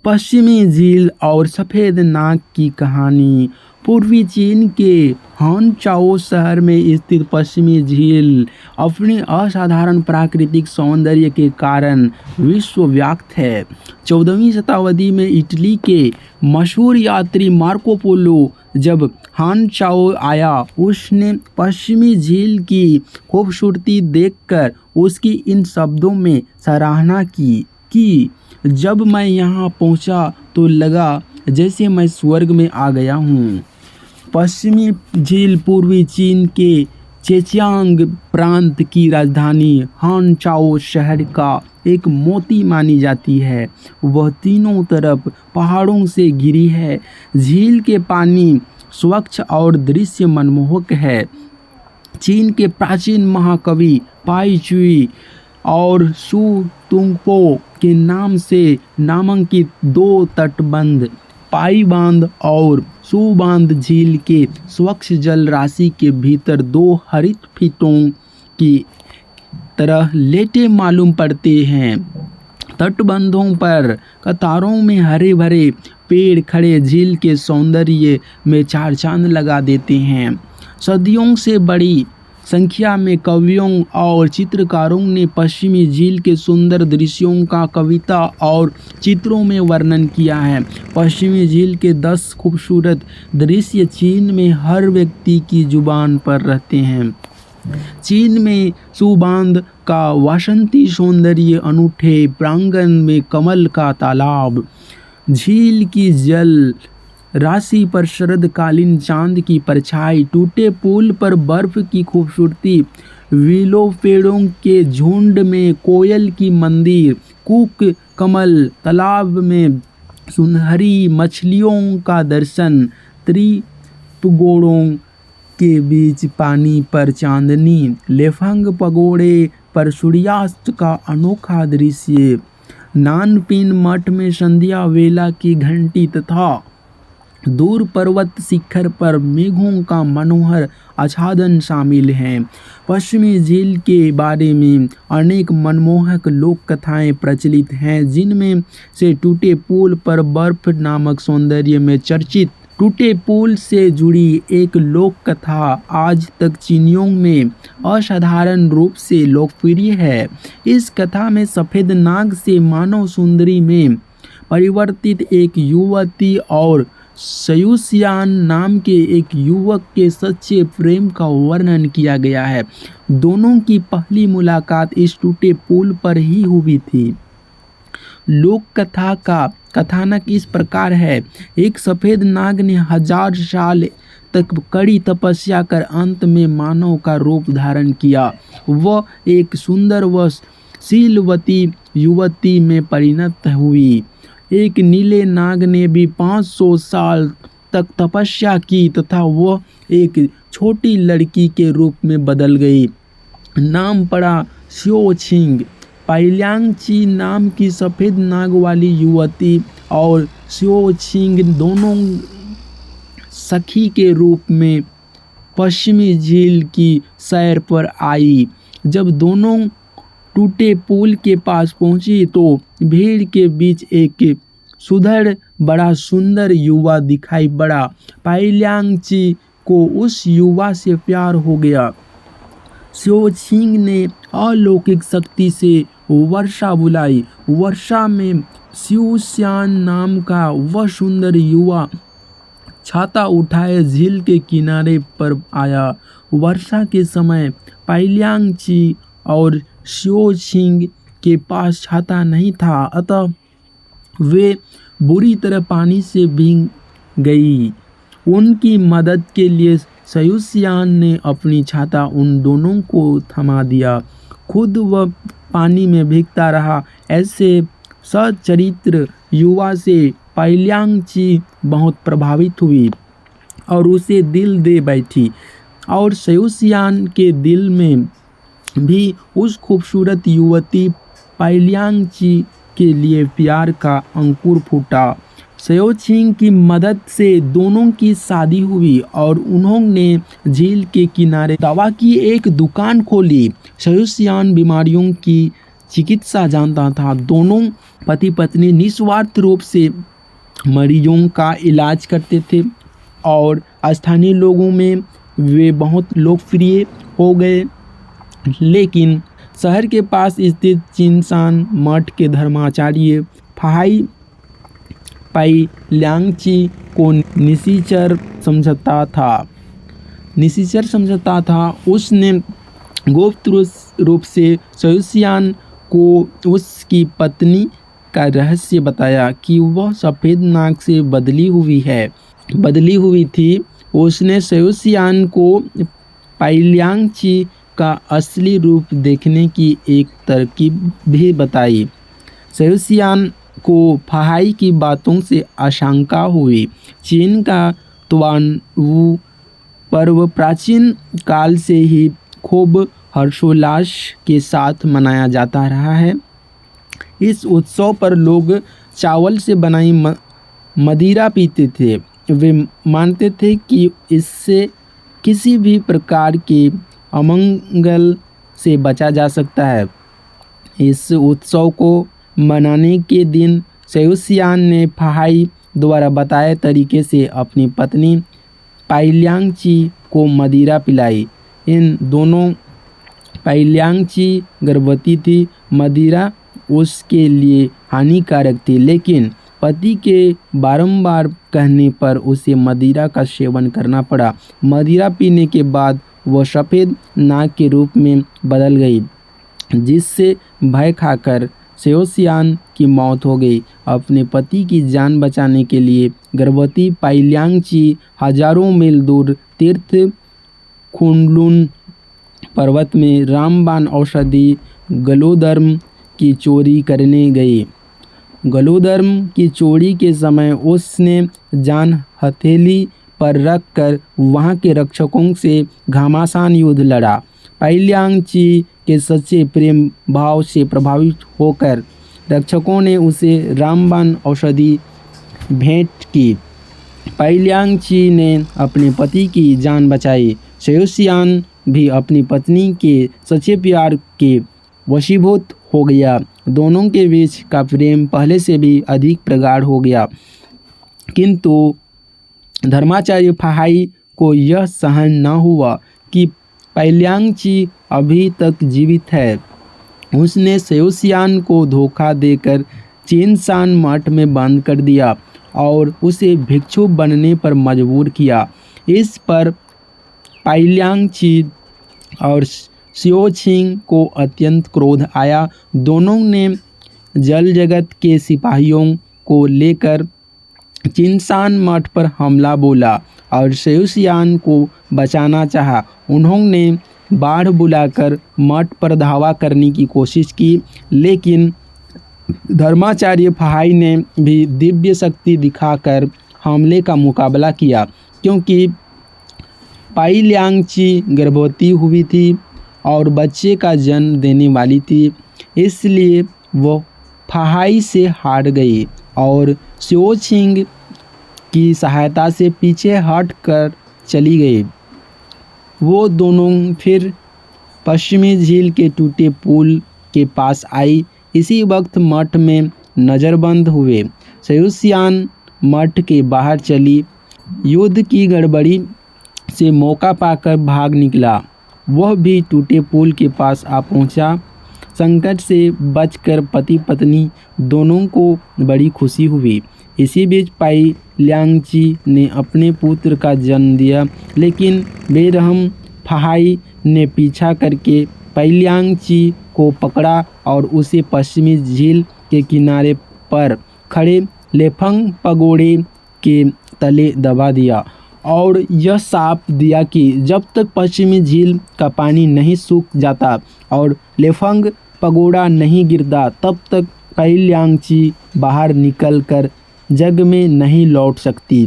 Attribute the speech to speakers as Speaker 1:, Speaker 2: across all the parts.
Speaker 1: पश्चिमी झील और सफ़ेद नाग की कहानी। पूर्वी चीन के हानचाओ शहर में स्थित पश्चिमी झील अपने असाधारण प्राकृतिक सौंदर्य के कारण विश्वव्याप्त है। 14वीं शताब्दी में इटली के मशहूर यात्री मार्को पोलो जब हानचाओ आया, उसने पश्चिमी झील की खूबसूरती देखकर उसकी इन शब्दों में सराहना की कि जब मैं यहाँ पहुँचा तो लगा जैसे मैं स्वर्ग में आ गया हूँ। पश्चिमी झील पूर्वी चीन के चेचियांग प्रांत की राजधानी हानचाओ शहर का एक मोती मानी जाती है। वह तीनों तरफ पहाड़ों से घिरी है। झील के पानी स्वच्छ और दृश्य मनमोहक है। चीन के प्राचीन महाकवि पाई चुई और सु तुंगपो के नाम से नामांकित दो तटबंध पाई बांध और सु बांध झील के स्वच्छ जल राशि के भीतर दो हरित फीतों की तरह लेटे मालूम पड़ते हैं। तटबंधों पर कतारों में हरे भरे पेड़ खड़े झील के सौंदर्य में चार चांद लगा देते हैं। सदियों से बड़ी संख्या में कवियों और चित्रकारों ने पश्चिमी झील के सुंदर दृश्यों का कविता और चित्रों में वर्णन किया है। पश्चिमी झील के 10 खूबसूरत दृश्य चीन में हर व्यक्ति की जुबान पर रहते हैं। चीन में सुबांध का वासंती सौंदर्य, अनूठे प्रांगण में कमल का तालाब, झील की जल राशि पर शरदकालीन चांद की परछाई, टूटे पुल पर बर्फ की खूबसूरती, विलो पेड़ों के झुंड में कोयल की मंदिर, कूक कमल तालाब में सुनहरी मछलियों का दर्शन, त्रिपगोड़ों के बीच पानी पर चांदनी, लेफंग पगोड़े पर सूर्यास्त का अनोखा दृश्य, नानपिन मठ में संध्या वेला की घंटी तथा दूर पर्वत शिखर पर मेघों का मनोहर आच्छादन शामिल हैं। पश्चिमी झील के बारे में अनेक मनमोहक लोक कथाएं प्रचलित हैं, जिनमें से टूटे पुल पर बर्फ नामक सौंदर्य में चर्चित टूटे पुल से जुड़ी एक लोक कथा आज तक चीनियों में असाधारण रूप से लोकप्रिय है। इस कथा में सफ़ेद नाग से मानव सुंदरी में परिवर्तित एक युवती और सयुसियान नाम के एक युवक के सच्चे प्रेम का वर्णन किया गया है। दोनों की पहली मुलाकात इस टूटे पुल पर ही हुई थी। लोक कथा का कथानक इस प्रकार है। एक सफ़ेद नाग ने 1000 साल तक कड़ी तपस्या कर अंत में मानव का रूप धारण किया। वह एक सुंदर व शीलवती युवती में परिणत हुई। एक नीले नाग ने भी 500 साल तक तपस्या की तथा वह एक छोटी लड़की के रूप में बदल गई। नाम पड़ा श्योछिंग। पाइलियांगची नाम की सफ़ेद नाग वाली युवती और श्योछिंग दोनों सखी के रूप में पश्चिमी झील की सैर पर आई। जब दोनों टूटे पुल के पास पहुंची तो भीड़ के बीच एक सुधड़ बड़ा सुंदर युवा दिखाई पड़ा। पाइलियांगची को उस युवा से प्यार हो गया। श्योछिंग ने अलौकिक शक्ति से वर्षा बुलाई। वर्षा में श्यूशान नाम का वह सुंदर युवा छाता उठाए झील के किनारे पर आया। वर्षा के समय पाइलियांगची और श्योछिंग के पास छाता नहीं था, अतः वे बुरी तरह पानी से भीग गई। उनकी मदद के लिए सयुसियान ने अपनी छाता उन दोनों को थमा दिया। खुद वह पानी में भीगता रहा। ऐसे सच्चरित्र युवा से पाइलियांगची बहुत प्रभावित हुई और उसे दिल दे बैठी, और सयुसियान के दिल में भी उस खूबसूरत युवती पाइलियांगची के लिए प्यार का अंकुर फूटा। श्योछिंग की मदद से दोनों की शादी हुई और उन्होंने झील के किनारे दवा की एक दुकान खोली। श्योसियान बीमारियों की चिकित्सा जानता था। दोनों पति पत्नी निस्वार्थ रूप से मरीजों का इलाज करते थे और स्थानीय लोगों में वे बहुत लोकप्रिय हो गए। लेकिन शहर के पास स्थित चिनसान मठ के धर्माचार्य फाहाई पाई ल्यांगची को निशिचर समझता था। उसने गुप्त रूप से शयूसियान को उसकी पत्नी का रहस्य बताया कि वह सफ़ेद नाग से बदली हुई थी। उसने शयूसियान को पाइलियांगची का असली रूप देखने की एक तरकीब भी बताई। शयूसियान को फाहाई की बातों से आशंका हुई। चीन का तुआनवू पर्व प्राचीन काल से ही खूब हर्षोल्लास के साथ मनाया जाता रहा है। इस उत्सव पर लोग चावल से बनाई मदिरा पीते थे। वे मानते थे कि इससे किसी भी प्रकार के अमंगल से बचा जा सकता है। इस उत्सव को मनाने के दिन शयूसियान ने फाहाई द्वारा बताए तरीके से अपनी पत्नी पाइलियांगची को मदिरा पिलाई। इन दोनों पाइलियांगची गर्भवती थी। मदिरा उसके लिए हानिकारक थी, लेकिन पति के बारंबार कहने पर उसे मदिरा का सेवन करना पड़ा। मदिरा पीने के बाद वह सफ़ेद नाग के रूप में बदल गई, जिससे भय खाकर शयूसियान की मौत हो गई। अपने पति की जान बचाने के लिए गर्भवती पाइलियांगची हजारों मील दूर तीर्थ खुनलुन पर्वत में रामबाण औषधि गलोदर्म की चोरी करने गई। गलोदर्म की चोरी के समय उसने जान हथेली पर रखकर वहां के रक्षकों से घमासान युद्ध लड़ा। पाइलियांगची के सच्चे प्रेम भाव से प्रभावित होकर रक्षकों ने उसे रामबाण औषधि भेंट की। पाइलियांगची ने अपने पति की जान बचाई। शयूसियान भी अपनी पत्नी के सच्चे प्यार के वशीभूत हो गया। दोनों के बीच का प्रेम पहले से भी अधिक प्रगाढ़ हो गया, किंतु धर्माचार्य फाहाई को यह सहन न हुआ कि पाइलियांगची अभी तक जीवित है। उसने शयूसियान को धोखा देकर चिनसान मठ में बंद कर दिया और उसे भिक्षु बनने पर मजबूर किया। इस पर पाइलियांगची और शिओछिंग को अत्यंत क्रोध आया। दोनों ने जल जगत के सिपाहियों को लेकर चिनसान मठ पर हमला बोला और शयूसियान को बचाना चाहा। उन्होंने बाढ़ बुलाकर मठ पर धावा करने की कोशिश की, लेकिन धर्माचार्य फाहाई ने भी दिव्य शक्ति दिखाकर हमले का मुकाबला किया। क्योंकि पाइलियांगची गर्भवती हुई थी और बच्चे का जन्म देने वाली थी, इसलिए वह फाहाई से हार गई और शिओछिंग की सहायता से पीछे हट कर चली गई। वो दोनों फिर पश्चिमी झील के टूटे पुल के पास आई। इसी वक्त मठ में नज़रबंद हुए। शयूसियान मठ के बाहर चली। युद्ध की गड़बड़ी से मौका पाकर भाग निकला। वह भी टूटे पुल के पास आ पहुंचा। संकट से बचकर पति पत्नी दोनों को बड़ी खुशी हुई। इसी बीच पाइलियांगची ने अपने पुत्र का जन्म दिया, लेकिन बेरहम फाहाई ने पीछा करके पाइलियांगची को पकड़ा और उसे पश्चिमी झील के किनारे पर खड़े लेफंग पगोड़े के तले दबा दिया और यह साफ दिया कि जब तक पश्चिमी झील का पानी नहीं सूख जाता और लेफंग पगोड़ा नहीं गिरता, तब तक पाइलियांगची बाहर निकलकर जग में नहीं लौट सकती।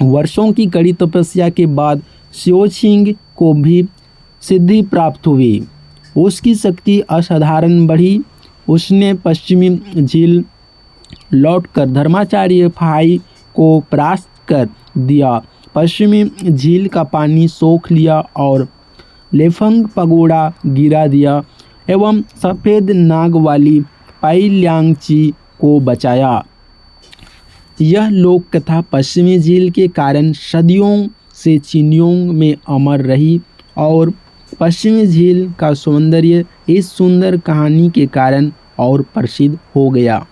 Speaker 1: वर्षों की कड़ी तपस्या के बाद शिओछिंग को भी सिद्धि प्राप्त हुई। उसकी शक्ति असाधारण बढ़ी। उसने पश्चिमी झील लौटकर धर्माचार्य फाहाई को परास्त कर दिया। पश्चिमी झील का पानी सोख लिया और लेफंग पगोड़ा गिरा दिया। एवं सफ़ेद नाग वाली पाई ल्यांगची को बचाया। यह लोक कथा पश्चिमी झील के कारण सदियों से चीनियों में अमर रही और पश्चिमी झील का सौंदर्य इस सुंदर कहानी के कारण और प्रसिद्ध हो गया।